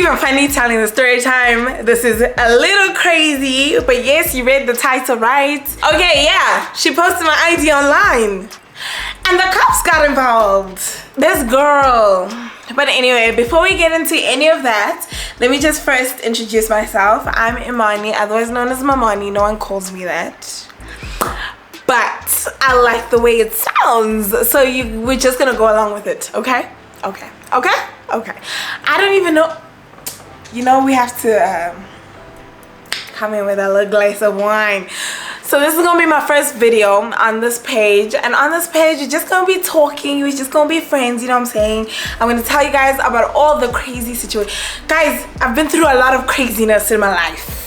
even funny telling the story time. This is a little crazy, but yes, you read the title right. Okay, yeah, she posted my ID online and the cops got involved. This girl. But anyway, before we get into any of that, let me just first introduce myself. I'm Imani, otherwise known as Mamani. No one calls me that, but I like the way it sounds, so we're just gonna go along with it. Okay. I don't even know, you know, we have to come in with a little glass of wine. So this is gonna be my first video on this page, and on this page we're just gonna be talking, we're just gonna be friends, you know what I'm saying? I'm gonna tell you guys about all the crazy situations. Guys, I've been through a lot of craziness in my life.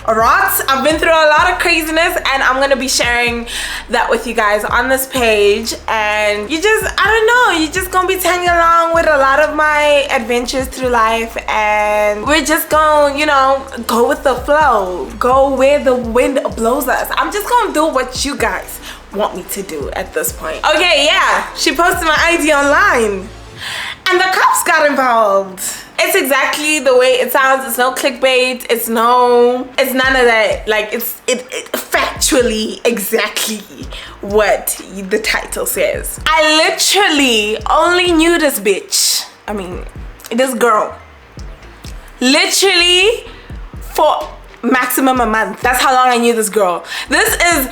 Alright, I've been through a lot of craziness, and I'm gonna be sharing that with you guys on this page. And I don't know, you're just gonna be tagging along with a lot of my adventures through life, and we're just gonna, you know, go with the flow, go where the wind blows us. I'm just gonna do what you guys want me to do at this point. Okay, yeah, she posted my ID online and the cops got involved. It's exactly the way it sounds. It's no clickbait. It's none of that. Like, it's factually exactly what the title says. I literally only knew this bitch, this girl, literally for maximum a month. That's how long I knew this girl. This is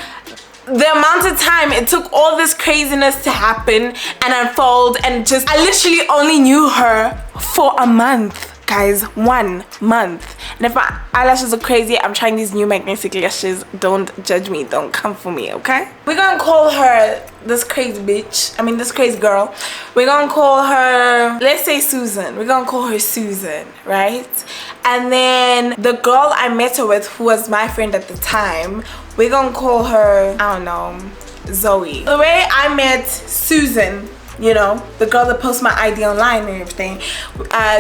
the amount of time it took all this craziness to happen and unfold, and I literally only knew her for a month, guys. 1 month. And if my eyelashes are crazy, I'm trying these new magnetic lashes. Don't judge me, don't come for me, okay? We're gonna call her this crazy bitch, this crazy girl. We're gonna call her, let's say Susan. We're gonna call her Susan, right? And then the girl I met her with, who was my friend at the time, we're gonna call her, I don't know, Zoe. The way I met Susan, you know, the girl that posts my ID online and everything,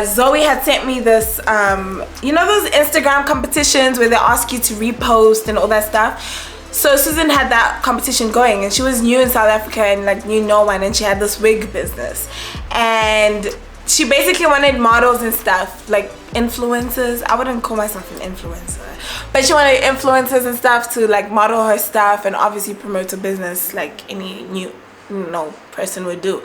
Zoe had sent me this, you know those Instagram competitions where they ask you to repost and all that stuff? So Susan had that competition going, and she was new in South Africa and like knew no one, and she had this wig business, and she basically wanted models and stuff, like influencers. I wouldn't call myself an influencer, but she wanted influencers and stuff to like model her stuff and obviously promote her business like any new person would do.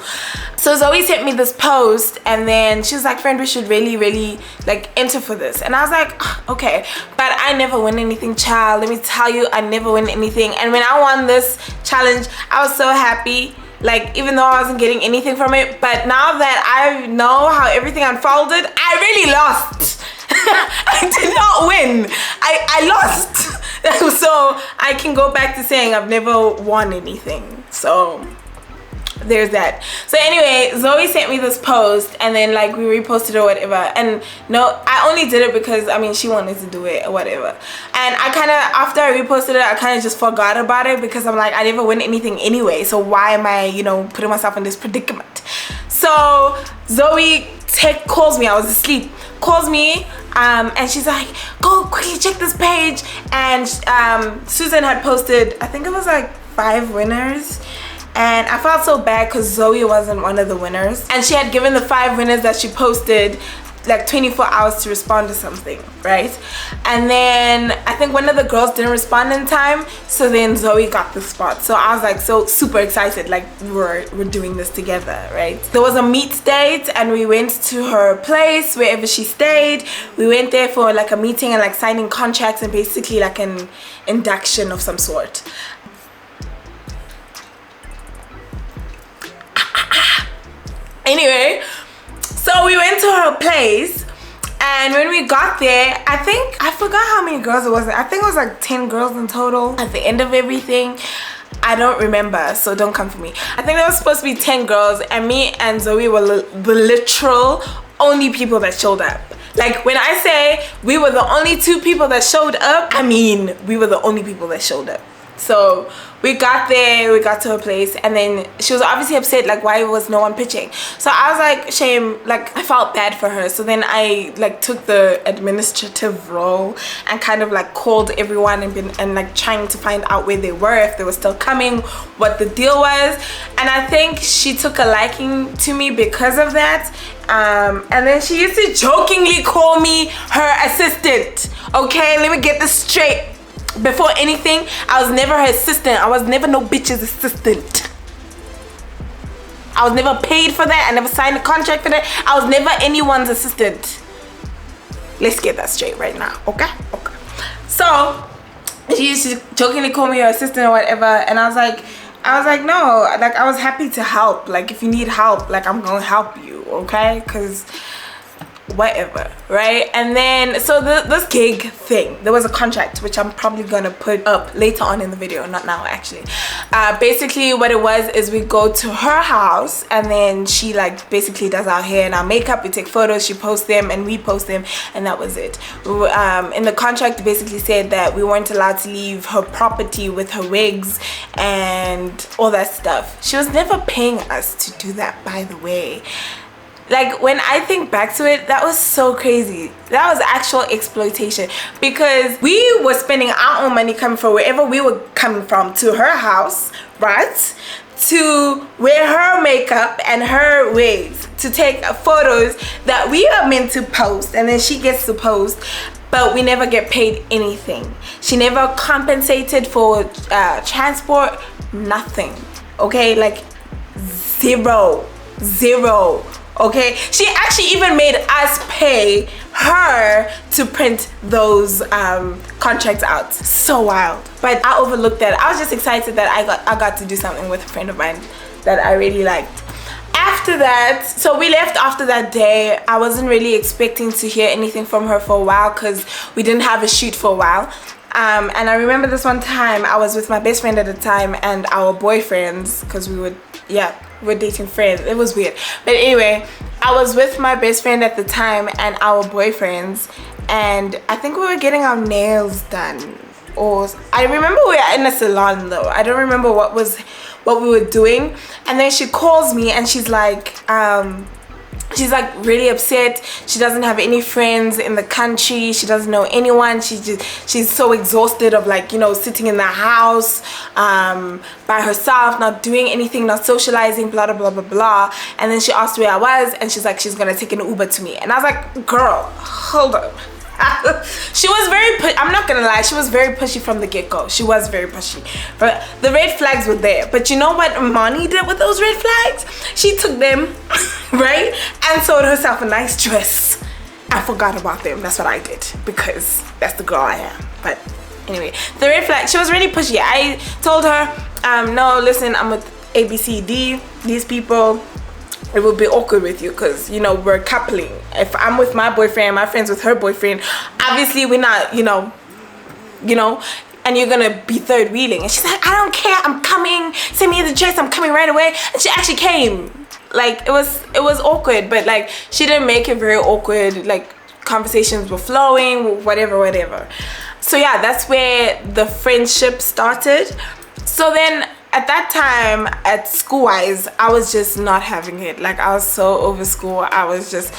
So Zoe sent me this post, and then she was like, friend, we should really like enter for this. And I was like, okay, but I never win anything, child. Let me tell you, I never win anything. And when I won this challenge, I was so happy, like, even though I wasn't getting anything from it. But now that I know how everything unfolded, I really lost. I did not win. I lost. So I can go back to saying I've never won anything. So there's that. So anyway, Zoe sent me this post, and then like we reposted or whatever. And no, I only did it because she wanted to do it or whatever. And I kind of, after I reposted it, I kind of just forgot about it because I'm like, I never win anything anyway, so why am I, you know, putting myself in this predicament? So Zoe calls me, I was asleep, calls me, and she's like, go quickly check this page. And Susan had posted, I think it was like 5 winners, and I felt so bad because Zoe wasn't one of the winners, and she had given the 5 winners that she posted like 24 hours to respond to something, right? And then I think one of the girls didn't respond in time, so then Zoe got the spot. So I was like so super excited, like we're doing this together, right? There was a meet date, and we went to her place, wherever she stayed. We went there for like a meeting and like signing contracts and basically like an induction of some sort. Anyway, so we went to her place, and when we got there, I forgot how many girls it was. I think it was like 10 girls in total at the end of everything. I don't remember, so don't come for me. I think there was supposed to be 10 girls, and me and Zoe were the literal only people that showed up. Like, when I say we were the only 2 people that showed up, we were the only people that showed up. So we got there, we got to her place, and then she was obviously upset, like why was no one pitching. So I was like, shame, like I felt bad for her. So then I like took the administrative role and kind of like called everyone and like trying to find out where they were, if they were still coming, what the deal was. And I think she took a liking to me because of that. And then she used to jokingly call me her assistant. Okay, let me get this straight. Before anything, I was never her assistant. I was never no bitch's assistant. I was never paid for that. I never signed a contract for that. I was never anyone's assistant. Let's get that straight right now, okay? Okay. So she used to jokingly call me her assistant or whatever, and I was like no, like I was happy to help. Like if you need help, like I'm gonna help you, okay? Because whatever, right? And then so this gig thing, there was a contract which I'm probably gonna put up later on in the video, not now actually. Basically what it was is we go to her house, and then she like basically does our hair and our makeup. We take photos, she posts them and we post them, and that was it. In the contract it basically said that we weren't allowed to leave her property with her wigs and all that stuff. She was never paying us to do that, by the way. Like when I think back to it, that was so crazy. That was actual exploitation, because we were spending our own money coming from wherever we were coming from to her house, right, to wear her makeup and her wigs, to take photos that we are meant to post, and then she gets to post, but we never get paid anything. She never compensated for transport, nothing, okay? Like zero. Okay, she actually even made us pay her to print those contracts out. So wild. But I overlooked that. I was just excited that I got to do something with a friend of mine that I really liked. After that, so we left after that day. I wasn't really expecting to hear anything from her for a while, because we didn't have a shoot for a while. And I remember this one time I was with my best friend at the time and our boyfriends, because we're dating friends. It was weird, but anyway, I was with my best friend at the time and our boyfriends, and I think we were getting our nails done, or I remember we were in a salon though. I don't remember what we were doing. And then she calls me and she's like really upset. She doesn't have any friends in the country. She doesn't know anyone. She's so exhausted of, like, you know, sitting in the house by herself, not doing anything, not socializing, blah blah blah blah blah. And then she asked where I was, and she's like, she's gonna take an Uber to me. And I was like, girl, hold up. She was very I'm not gonna lie, she was very pushy from the get-go. She was very pushy, but the red flags were there. But you know what Imani did with those red flags? She took them right, and sold herself a nice dress. I forgot about them. That's what I did, because that's the girl I am. But anyway, the red flag, she was really pushy. I told her, no, listen, I'm with ABCD, these people, it would be awkward with you, because, you know, we're coupling. If I'm with my boyfriend, my friend's with her boyfriend, obviously we're not, you know, and you're gonna be third wheeling. And she's like, I don't care, I'm coming, send me the dress, I'm coming right away. And she actually came. Like, it was awkward, but like, she didn't make it very awkward. Like, conversations were flowing, whatever. So yeah, that's where the friendship started. So then at that time, at school-wise, I was just not having it. Like, I was so over school. I was just...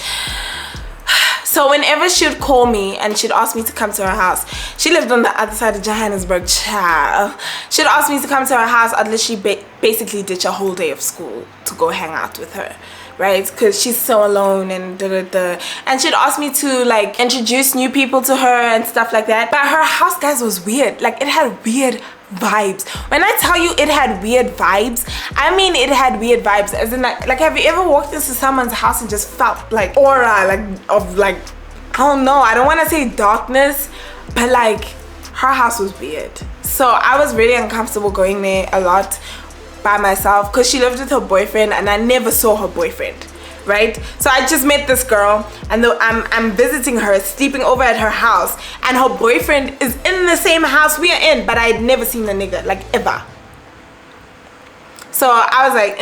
So whenever she would call me and she'd ask me to come to her house, she lived on the other side of Johannesburg, child. She'd ask me to come to her house. I'd literally basically ditch a whole day of school to go hang out with her, right? Because she's so alone and and she'd ask me to, like, introduce new people to her and stuff like that. But her house, guys, was weird. Like, it had weird vibes. When I tell you it had weird vibes, I mean it had weird vibes. As in, like have you ever walked into someone's house and just felt like aura, I don't know, I don't want to say darkness, but like, her house was weird. So I was really uncomfortable going there a lot by myself, because she lived with her boyfriend and I never saw her boyfriend, right? So I just met this girl, and I'm visiting her, sleeping over at her house, and her boyfriend is in the same house we are in, but I had never seen the nigga, like, ever. So I was like,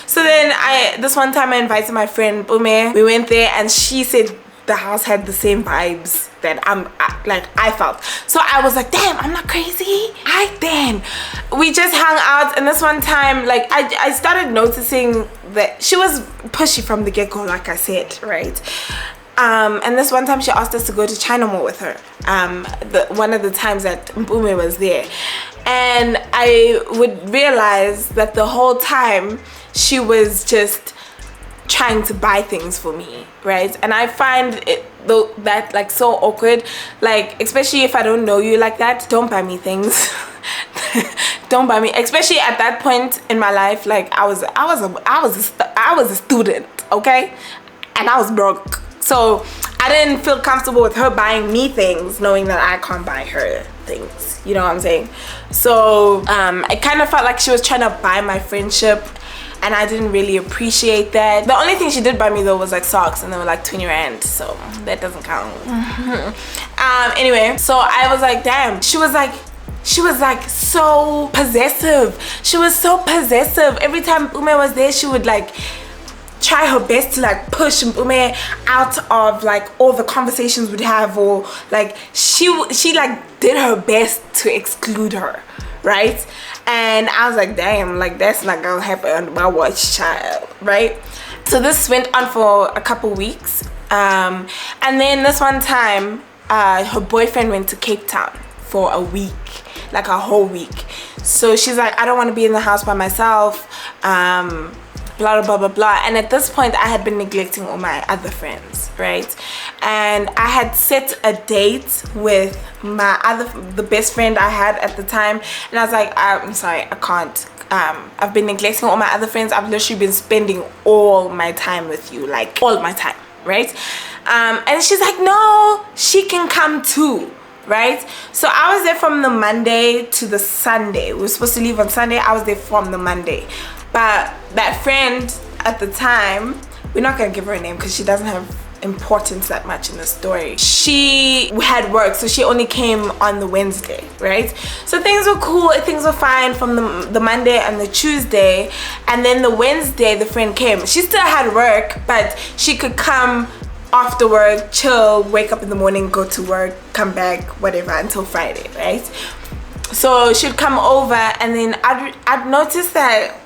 So then this one time I invited my friend Bume. We went there and she said the house had the same vibes that I felt. So I was like, damn, I'm not crazy. Then we just hung out, and this one time, like, I started noticing that she was pushy from the get-go, like I said, right? And this one time she asked us to go to China Mall with her. One of the times that Mpume was there, and I would realize that the whole time she was just trying to buy things for me, right? And I find it that like so awkward, like especially if I don't know you like that. Don't buy me things. Don't buy me, especially at that point in my life. Like I was a student, okay, and I was broke, so I didn't feel comfortable with her buying me things, knowing that I can't buy her things. You know what I'm saying? So it kind of felt like she was trying to buy my friendship, and I didn't really appreciate that. The only thing she did buy me though was like socks, and they were like 20 rand, so that doesn't count. Anyway, so I was like, damn. She was like so possessive. She was so possessive. Every time Ume was there, she would like try her best to like push Ume out of like all the conversations we'd have, or like she like did her best to exclude her, right? And I was like, damn, like that's not gonna happen on my watch, child, right? So this went on for a couple weeks, and then this one time her boyfriend went to Cape Town for a week, like a whole week. So she's like, I don't want to be in the house by myself, blah blah blah blah. And at this point I had been neglecting all my other friends, right? And I had set a date with the best friend I had at the time, and I was like, I'm sorry, I can't. I've been neglecting all my other friends. I've literally been spending all my time with you, like all my time, right? And she's like, no, she can come too, right? So I was there from the Monday to the Sunday. We were supposed to leave on Sunday. I was there from the Monday. But that friend at the time, we're not gonna give her a name because she doesn't have importance that much in the story. She had work, so she only came on the Wednesday, right? So things were cool, things were fine from the Monday and the Tuesday, and then the Wednesday the friend came. She still had work, but she could come after work, chill, wake up in the morning, go to work, come back, whatever, until Friday, right? So she'd come over, and then I'd noticed that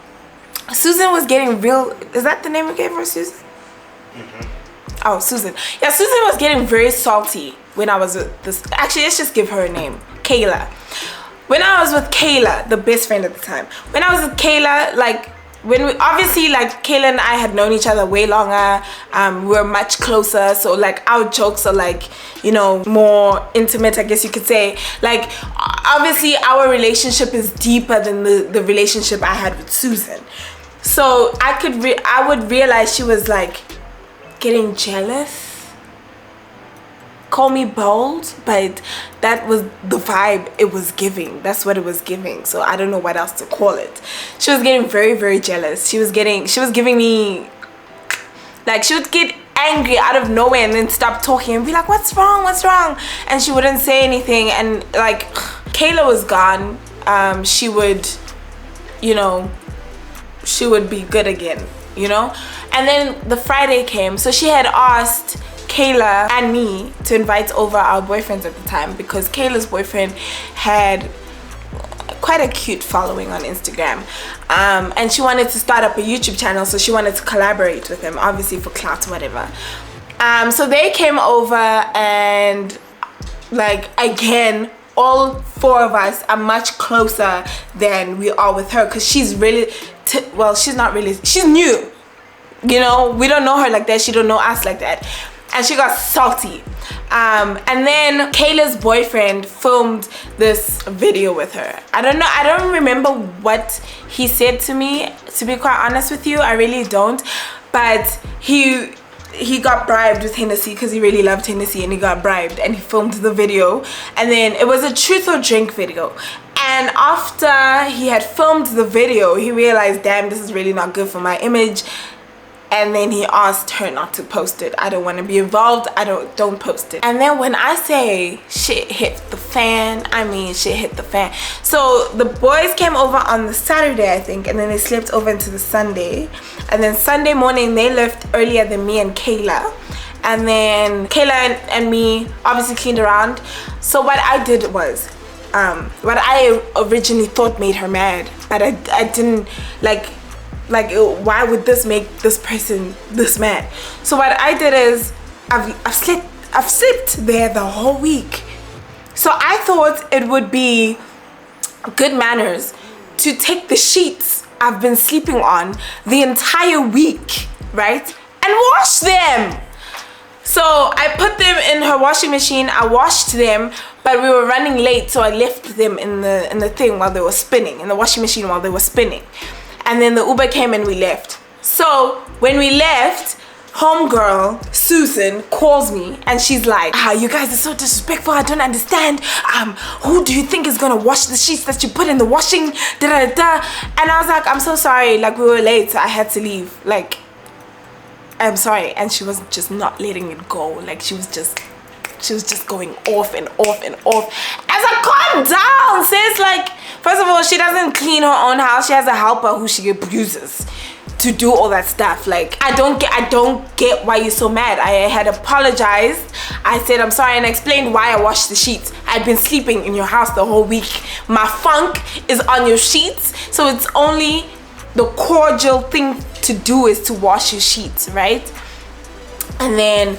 Susan was getting real. Is that the name we gave her, Susan? Mm-hmm. Oh, Susan. Yeah, Susan was getting very salty when I was with this. Actually, let's just give her a name, Kayla. When I was with Kayla, the best friend at the time, when I was with Kayla, like when we obviously, like, Kayla and I had known each other way longer, we were much closer, so like our jokes are like, you know, more intimate, I guess you could say. Like obviously our relationship is deeper than the relationship I had with Susan. So I would realize she was like getting jealous. Call me bold, but that was the vibe it was giving. That's what it was giving. So I don't know what else to call it. She was getting very, very jealous. She was giving me, like, she would get angry out of nowhere and then stop talking and be like, what's wrong, and she wouldn't say anything. And like Kayla was gone, she would, you know, she would be good again, you know. And then the Friday came, so she had asked Kayla and me to invite over our boyfriends at the time, because Kayla's boyfriend had quite a cute following on Instagram, and she wanted to start up a YouTube channel, so she wanted to collaborate with him, obviously for clout or whatever. So they came over, and like again, all four of us are much closer than we are with her, because she's really well, she's not really, she's new, you know, we don't know her like that, she don't know us like that. And she got salty, and then Kayla's boyfriend filmed this video with her. I don't remember what he said to me, to be quite honest with you. I really don't. But he got bribed with Hennessy, because he really loved Hennessy, and he got bribed and he filmed the video. And then it was a truth or drink video, and after he had filmed the video, he realized, damn, this is really not good for my image. And then he asked her not to post it. I don't want to be involved. Don't post it. And then when I say shit hit the fan, I mean shit hit the fan. So the boys came over on the Saturday, I think, and then they slept over into the Sunday. And then Sunday morning they left earlier than me and Kayla. and then Kayla and me obviously cleaned around. So what I did was, what I originally thought made her mad, but I didn't like why would this make this person this mad? So what I did is I've slept there the whole week. So I thought it would be good manners to take the sheets I've been sleeping on the entire week, right, and wash them. So I put them in her washing machine. I washed them, but we were running late, so I left them in the thing while they were spinning, in the washing machine while they were spinning. And then the Uber came and we left. So when we left, homegirl Susan calls me and she's like, you guys are so disrespectful, I don't understand. Who do you think is gonna wash the sheets that you put in the washing? Da da da. And I was like, I'm so sorry, like we were late, so I had to leave, like I'm sorry. And she was just not letting it go. Like she was just going off and off and off. As I calm down, sis. Like, first of all, she doesn't clean her own house. She has a helper who she abuses to do all that stuff. Like, I don't get why you're so mad. I had apologized. I said I'm sorry and I explained why I washed the sheets. I'd been sleeping in your house the whole week. My funk is on your sheets, so it's only the cordial thing to do is to wash your sheets, right? And then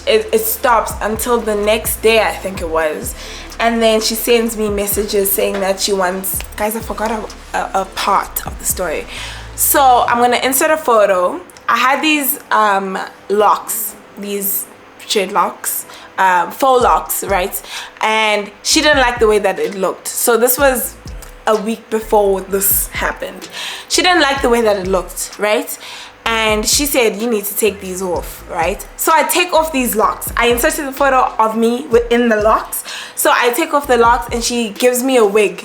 it stops until the next day, I think it was. And then she sends me messages saying that she wants, guys, I forgot a part of the story. So I'm gonna insert a photo. I had these locks, these dreadlocks, faux locks, right? And she didn't like the way that it looked. So this was a week before this happened. She didn't like the way that it looked, right? And she said, you need to take these off, right? So I take off these locks. I inserted a photo of me within the locks. So I take off the locks and she gives me a wig,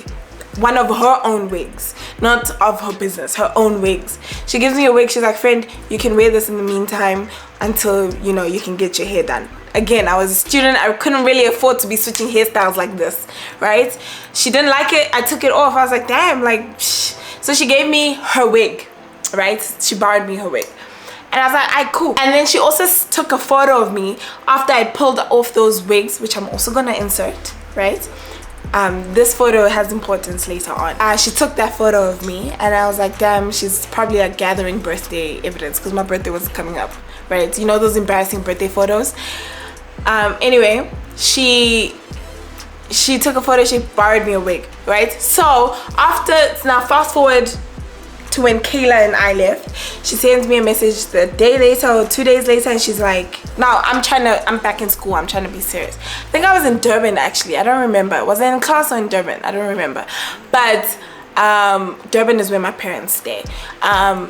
one of her own wigs, not of her business, her own wigs. She gives me a wig. She's like, friend, you can wear this in the meantime until, you know, you can get your hair done. Again, I was a student. I couldn't really afford to be switching hairstyles like this, right? She didn't like it. I took it off. I was like, damn, like, psh. So she gave me her wig, right? She borrowed me her wig. And I was like, alright, cool. And then she also took a photo of me after I pulled off those wigs, which I'm also gonna insert, right? This photo has importance later on. She took that photo of me and I was like, damn, she's probably like gathering birthday evidence because my birthday was coming up, right? You know those embarrassing birthday photos? Anyway, she took a photo, she borrowed me a wig, right? So after, now fast forward to when Kayla and I left, she sends me a message the day later or 2 days later and she's like, now I'm back in school, I'm trying to be serious. I think I was in Durban actually, I don't remember. Was I in class or in Durban? I don't remember. But Durban is where my parents stay.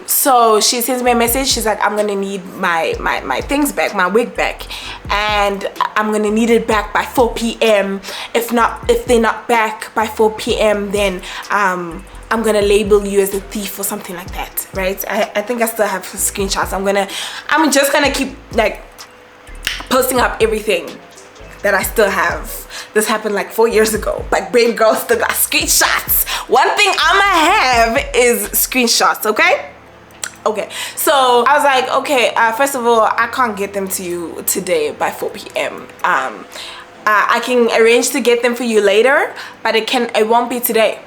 So she sends me a message. She's like, I'm gonna need my things back, my wig back, and I'm gonna need it back by 4 p.m. If they're not back by 4 p.m. then I'm gonna label you as a thief or something like that, right? I think I still have screenshots. I'm just gonna keep like posting up everything that I still have. This happened like 4 years ago, but Baby Girl still got screenshots. One thing I'ma have is screenshots, okay? Okay, so I was like, okay, first of all, I can't get them to you today by 4 p.m. I can arrange to get them for you later, but it won't be today.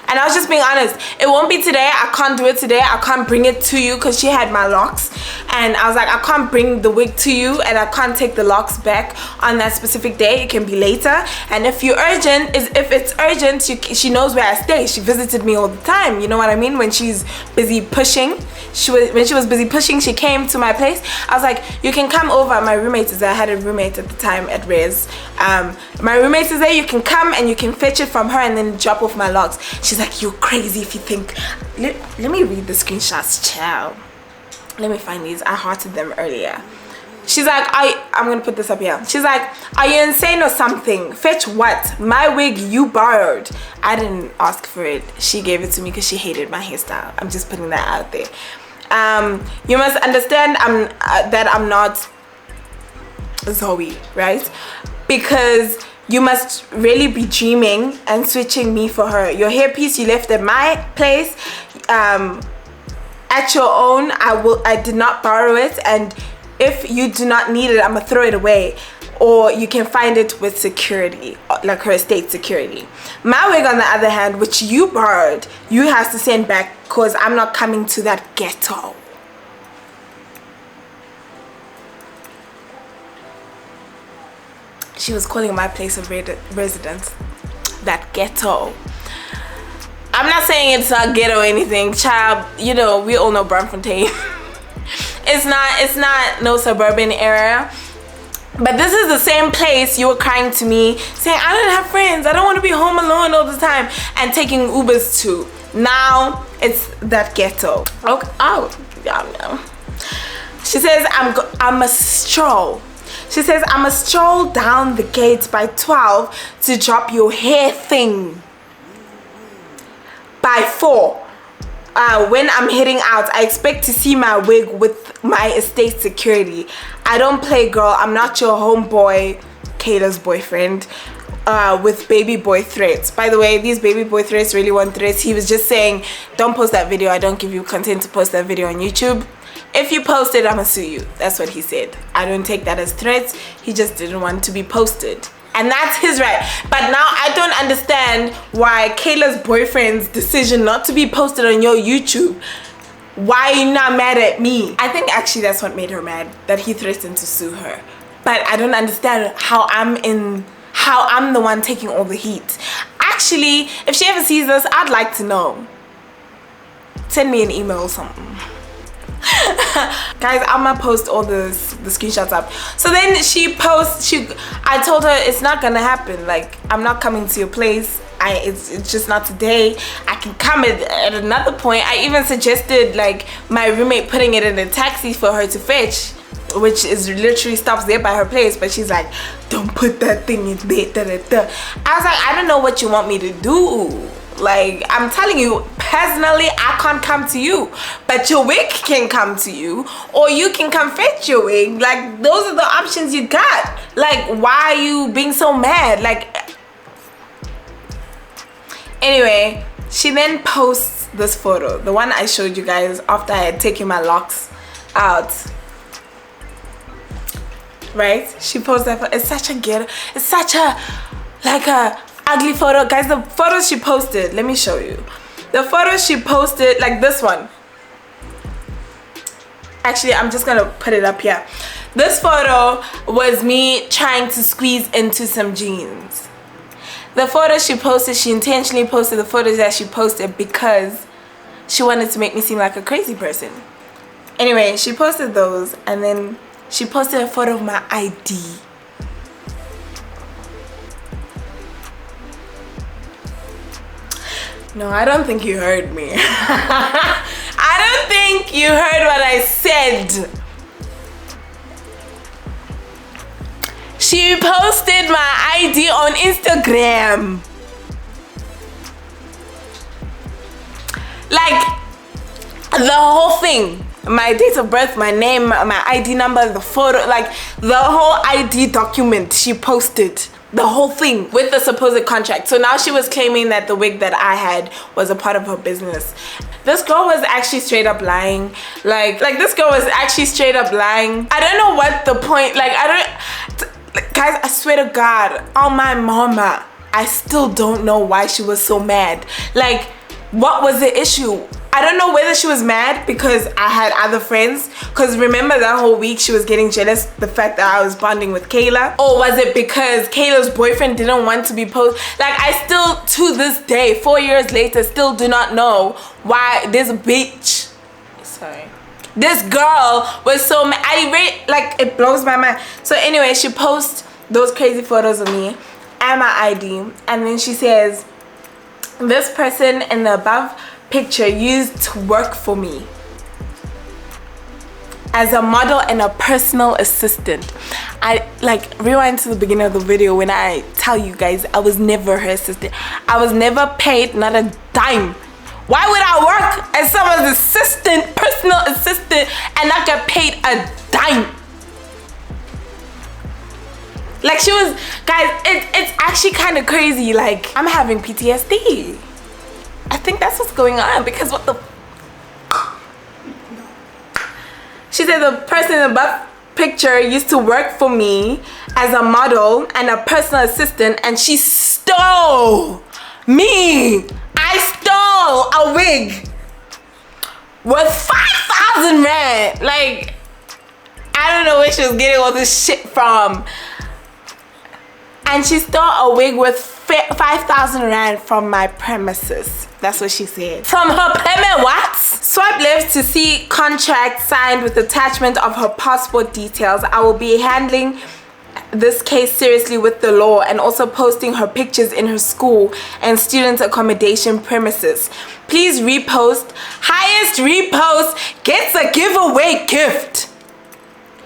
And I was just being honest, it won't be today. I can't do it today. I can't bring it to you because she had my locks. And I was like, I can't bring the wig to you and I can't take the locks back on that specific day. It can be later. And if it's urgent, she knows where I stay. She visited me all the time. You know what I mean? When she's busy pushing, when she was busy pushing, she came to my place. I was like, you can come over. My roommate is there. I had a roommate at the time at Rez. My roommate is there. You can come and you can fetch it from her and then drop off my locks. She's like, you're crazy if you think. Let me read the screenshots, child. Let me find these. I hearted them earlier. She's like, I'm gonna put this up here. She's like, are you insane or something? Fetch what? My wig you borrowed. I didn't ask for it. She gave it to me because she hated my hairstyle. I'm just putting that out there. You must understand that I'm not Zoe, right? Because you must really be dreaming and switching me for her. Your hairpiece you left at my place, at your own. I did not borrow it, and If you do not need it, I'm gonna throw it away. Or you can find it with security, like her estate security. My wig, on the other hand, which you borrowed, you have to send back because I'm not coming to that ghetto. She was calling my place of residence that ghetto. I'm not saying it's not ghetto or anything, child. You know, we all know Braamfontein. It's not no suburban area. But this is the same place you were crying to me, saying, I don't have friends, I don't want to be home alone all the time, and taking Ubers to. Now, it's that ghetto. Okay. Oh, yeah. She says, I'm a stroll. She says, I'm a stroll down the gate by 12 to drop your hair thing. By 4. When I'm heading out, I expect to see my wig with my estate security. I don't play, girl. I'm not your homeboy, Kayla's boyfriend, with baby boy threats. By the way, these baby boy threats really weren't threats. He was just saying, don't post that video. I don't give you content to post that video on YouTube. If you post it, I'm gonna sue you. That's what he said. I don't take that as threats. He just didn't want to be posted. And that's his right. But now I don't understand why Kayla's boyfriend's decision not to be posted on your YouTube. Why are you not mad at me? I think actually that's what made her mad, that he threatened to sue her. But I don't understand how I'm the one taking all the heat. Actually, if she ever sees this, I'd like to know. Send me an email or something. Guys, I'm gonna post all the screenshots up. So then I told her it's not gonna happen. Like, I'm not coming to your place. It's just not today. I can come at another point. I even suggested like my roommate putting it in a taxi for her to fetch, which is literally stops there by her place. But she's like, don't put that thing in there. Da, da, da. I was like, I don't know what you want me to do. Like, I'm telling you, personally, I can't come to you, but your wig can come to you, or you can come fetch your wig. Like, those are the options you got. Like, why are you being so mad? Like, anyway, she then posts this photo, the one I showed you guys after I had taken my locks out. Right? She posted that photo. It's such a like a ugly photo. Guys, the photos she posted, let me show you. The photos she posted, like this one. Actually, I'm just gonna put it up here. This photo was me trying to squeeze into some jeans. The photos she posted, she intentionally posted the photos that she posted because she wanted to make me seem like a crazy person. Anyway, she posted those, and then she posted a photo of my ID. No, I don't think you heard me. I don't think you heard what I said. She posted my ID on Instagram. Like, the whole thing. My date of birth, my name, my ID number, the photo, like the whole ID document she posted. The whole thing with the supposed contract. So now she was claiming that the wig that I had was a part of her business. This girl was actually straight up lying. Like this girl was actually straight up lying. I don't know what the point, guys, I swear to God, on my mama, I still don't know why she was so mad. Like, what was the issue? I don't know whether she was mad because I had other friends, because remember that whole week she was getting jealous the fact that I was bonding with Kayla, or was it because Kayla's boyfriend didn't want to be posted? Like, I still to this day, 4 years later, still do not know why this bitch, this girl was so mad. It blows my mind. So anyway, she posts those crazy photos of me and my ID, and then she says, this person in the above picture used to work for me as a model and a personal assistant. I rewind to the beginning of the video when I tell you guys I was never her assistant. I was never paid not a dime. Why would I work as someone's assistant, personal assistant, and not get paid a dime? Like, she was, guys, it's actually kind of crazy. Like, I'm having PTSD. I think that's what's going on, because what the... She said the person in the buff picture used to work for me as a model and a personal assistant, and she stole me. I stole a wig worth 5,000 rand. Like, I don't know where she was getting all this shit from. And she stole a wig worth 5,000 rand from my premises. That's what she said. From her premise, what? Swipe left to see contract signed with attachment of her passport details. I will be handling this case seriously with the law and also posting her pictures in her school and student accommodation premises. Please repost. Highest repost gets a giveaway gift.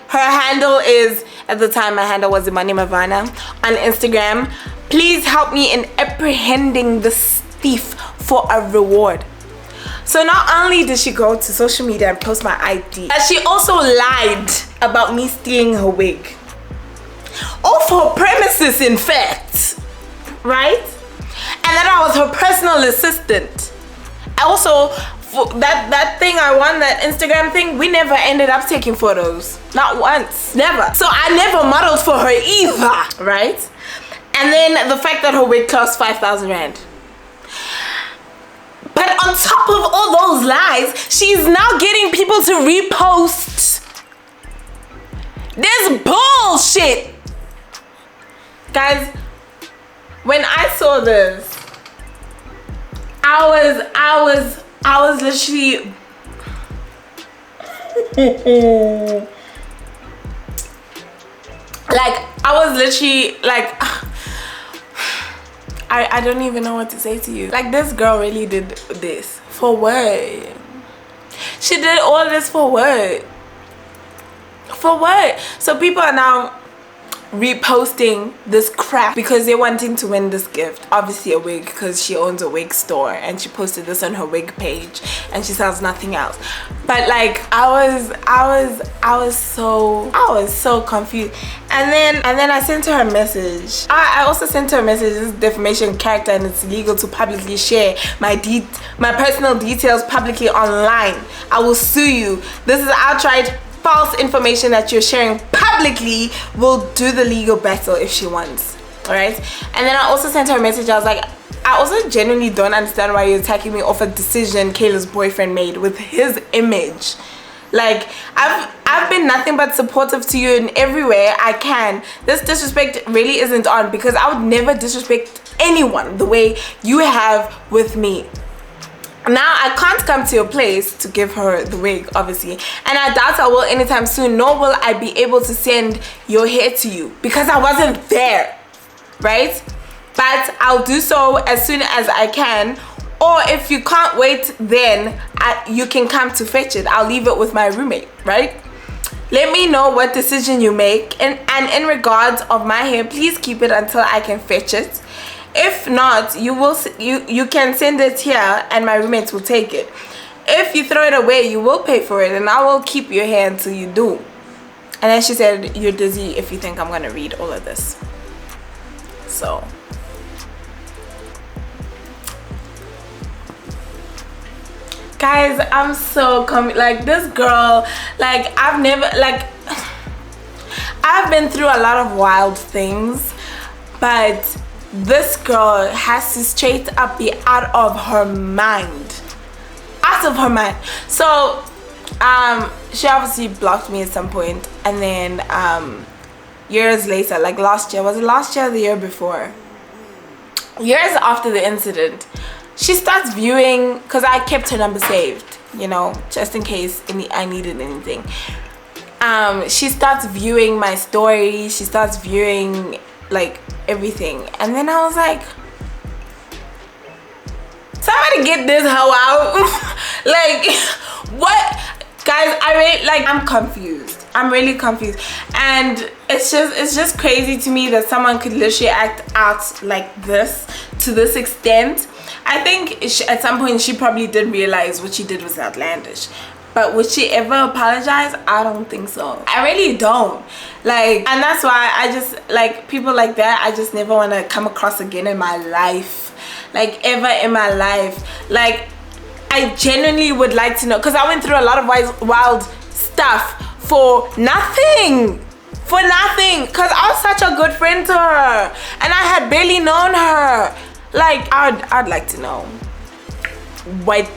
Her handle is, at the time my handle was Imani Mavana on Instagram. Please help me in apprehending this thief for a reward. So not only did she go to social media and post my ID, but she also lied about me stealing her wig. Off her premises, in fact, right? And that I was her personal assistant. Also, for that thing I won, that Instagram thing, we never ended up taking photos. Not once, never. So I never modeled for her either, right? And then the fact that her wig cost 5,000 rand. But on top of all those lies, she's now getting people to repost. This bullshit. Guys, when I saw this, I was literally like, I was literally like, I don't even know what to say to you. Like, this girl really did this for what? She did all this for what? For what? So people are now reposting this crap because they're wanting to win this gift, obviously a wig, because she owns a wig store and she posted this on her wig page and she sells nothing else. But like, I was so confused. And then I sent her a message. I also sent her a message. This is defamation of character and it's illegal to publicly share my personal details publicly online. I will sue you. This is outright false information that you're sharing publicly. Will do the legal battle if she wants. All right. And then I also sent her a message. I was like, I also genuinely don't understand why you're attacking me off a decision Kayla's boyfriend made with his image. Like, I've been nothing but supportive to you in every way I can. This disrespect really isn't on, because I would never disrespect anyone the way you have with me. Now I can't come to your place to give her the wig, obviously, and I doubt I will anytime soon, nor will I be able to send your hair to you because I wasn't there, right? But I'll do so as soon as I can, or if you can't wait, then you can come to fetch it. I'll leave it with my roommate, right? Let me know what decision you make, and in regards of my hair, please keep it until I can fetch it. If not, you can send it here and my roommates will take it. If you throw it away, you will pay for it and I will keep your hair until you do. And then she said, you're dizzy if you think I'm gonna read all of this. So guys, I'm so like, this girl, like, I've been through a lot of wild things, but this girl has to straight up be out of her mind. Out of her mind. So she obviously blocked me at some point, and then years later, like last year, was it last year or the year before? Years after the incident, she starts viewing, because I kept her number saved, you know, just in case I needed anything. She starts viewing my story, she starts viewing like everything, and then I was like, somebody get this hoe out. Like, what? Guys, I'm confused. I'm really confused, and it's just crazy to me that someone could literally act out like this to this extent. I think at some point she probably did realize what she did was outlandish, but would she ever apologize? I don't think so. I really don't. Like, and that's why I just, like, people like that, I just never want to come across again in my life. Like, ever in my life. Like, I genuinely would like to know, because I went through a lot of wild stuff for nothing. For nothing, because I was such a good friend to her and I had barely known her. Like, I'd like to know where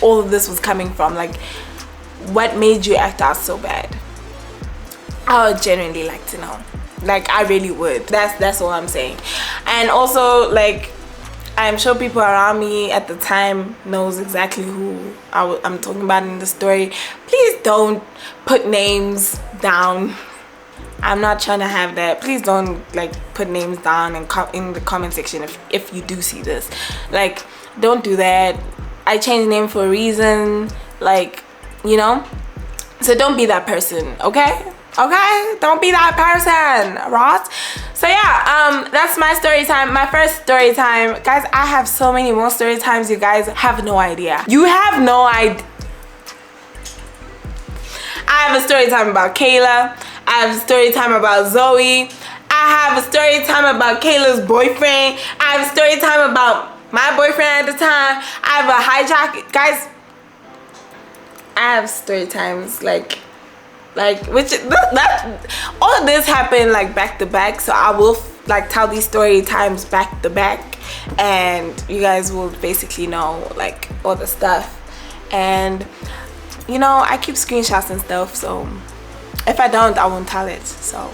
all of this was coming from. Like, what made you act out so bad? I would genuinely like to know. Like, I really would. That's all I'm saying. And also, like, I'm sure people around me at the time knows exactly who I'm talking about in the story. Please don't put names down. I'm not trying to have that. Please don't like put names down and in the comment section if you do see this. Like, don't do that. I changed name for a reason. Like, you know. So don't be that person, okay? Okay, don't be that person, Ross. So yeah, that's my story time, my first story time. Guys, I have so many more story times. You guys have no idea. You have no idea. I have a story time about Kayla. I have a story time about Zoe. I have a story time about Kayla's boyfriend. I have a story time about my boyfriend at the time. I have a hijack. Guys, I have story times like which that all of this happened like back to back, so I will like tell these story times back to back and you guys will basically know like all the stuff. And you know, I keep screenshots and stuff, so if I don't, I won't tell it. So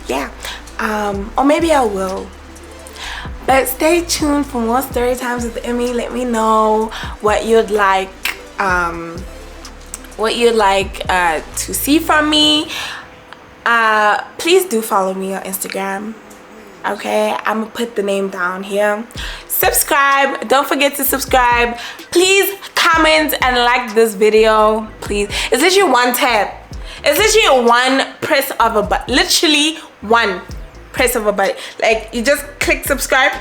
yeah, or maybe I will. But stay tuned for more story times with Emmy. Let me know what you'd like to see from me. Please do follow me on Instagram. Okay, I'm gonna put the name down here. Subscribe, don't forget to subscribe. Please comment and like this video, please. It's literally one tap. It's literally one press of a button. Literally one press of a button. Like, you just click subscribe,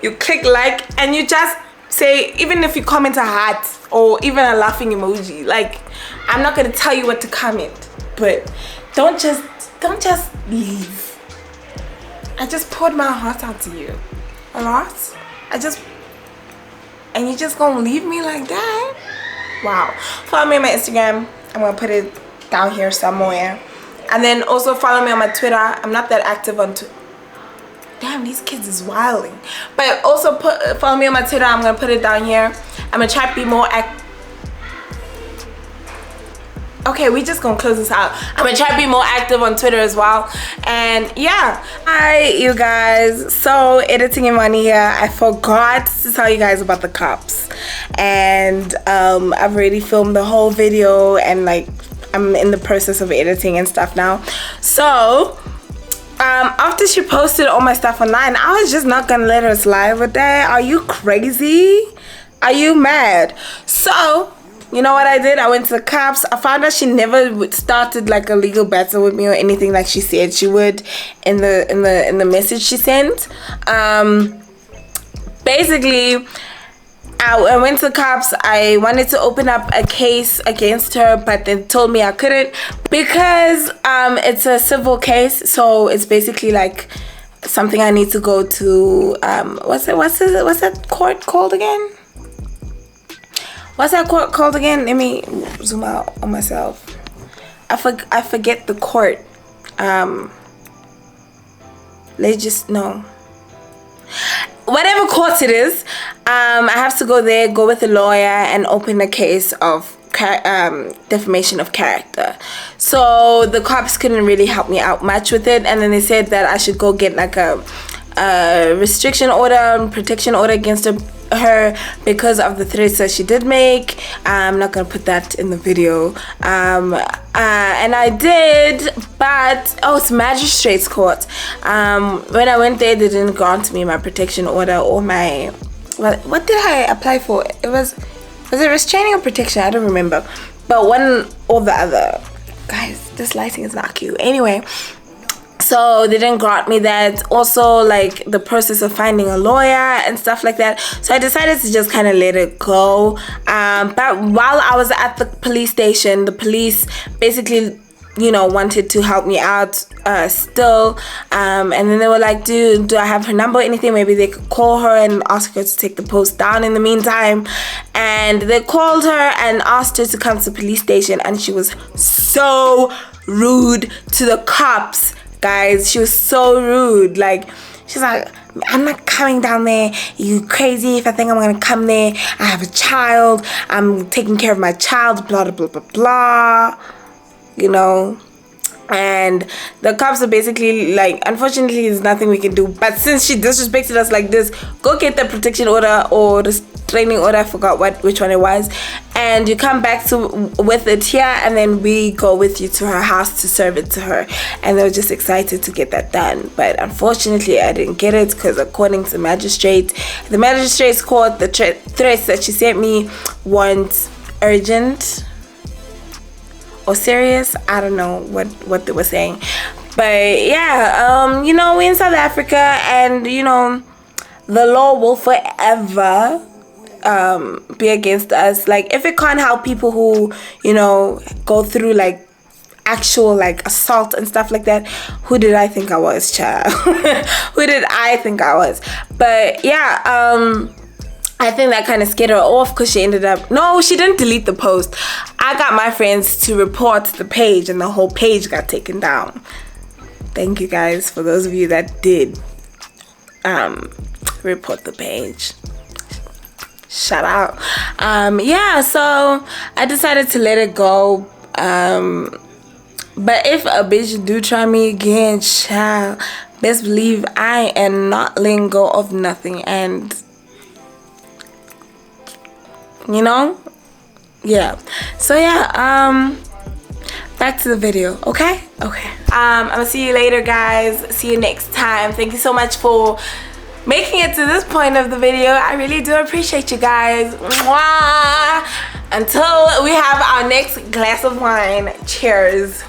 you click like, and you just say, even if you comment a heart or even a laughing emoji, like, I'm not gonna tell you what to comment, but don't just leave. I just poured my heart out to you a lot. And you just gonna leave me like that? Wow. Follow me on my Instagram. I'm gonna put it down here somewhere. And then also follow me on my Twitter. I'm not that active on Twitter. Damn, these kids is wilding. But also follow me on my Twitter. I'm gonna put it down here. I'm gonna try to be more active. Okay, we just gonna close this out. I'm gonna try to be more active on Twitter as well. And yeah, hi you guys. So editing in money here. I forgot to tell you guys about the cops. And I've already filmed the whole video and like I'm in the process of editing and stuff now. So after she posted all my stuff online, I was just not gonna let her slide with that. Are you crazy? Are you mad? So you know what I did? I went to the cops. I found out she never started like a legal battle with me or anything like she said she would in the message she sent. Basically, I went to the cops. I wanted to open up a case against her, but they told me I couldn't because it's a civil case. So it's basically like something I need to go to. What's that court called again? What's that court called again? Let me zoom out on myself. I forget the court. Let's just know. Whatever court it is, I have to go there, go with a lawyer, and open a case of defamation of character. So the cops couldn't really help me out much with it, and then they said that I should go get like a restriction order and protection order against her because of the threats that she did make. I'm not gonna put that in the video, and I did, but it's magistrate's court. When I went there, they didn't grant me my protection order or my what did I apply for? It was it restraining or protection? I don't remember, but one or the other. Guys, this lighting is not cute. Anyway, so they didn't grant me that. Also, like the process of finding a lawyer and stuff like that. So I decided to just kind of let it go. But while I was at the police station, the police basically you know, wanted to help me out still. And then they were like, do I have her number or anything? Maybe they could call her and ask her to take the post down in the meantime. And they called her and asked her to come to the police station, and she was so rude to the cops, guys. She was so rude. Like, she's like, I'm not coming down there. You crazy if I think I'm gonna come there. I have a child. I'm taking care of my child, blah, blah, blah, blah, blah. You know, and the cops are basically like, unfortunately there's nothing we can do, but since she disrespected us like this, go get the protection order or the restraining order, I forgot which one it was, and you come back with it here, and then we go with you to her house to serve it to her. And they were just excited to get that done, but unfortunately I didn't get it, because according to the magistrate's court, the threats that she sent me weren't urgent or serious. I don't know what they were saying, but yeah, you know, we're in South Africa, and you know, the law will forever be against us. Like, if it can't help people who, you know, go through like actual like assault and stuff like that, who did I think I was, child? Who did I think I was? But yeah, I think that kind of scared her off, because she ended up, no, she didn't delete the post. I got my friends to report the page, and the whole page got taken down. Thank you guys for those of you that did report the page. Shout out. Yeah, so I decided to let it go. But if a bitch do try me again, child, best believe I am not letting go of nothing. And you know, yeah, so yeah, back to the video. Okay, I'm gonna see you later, guys. See you next time. Thank you so much for making it to this point of the video. I really do appreciate you guys. Mwah! Until we have our next glass of wine, cheers.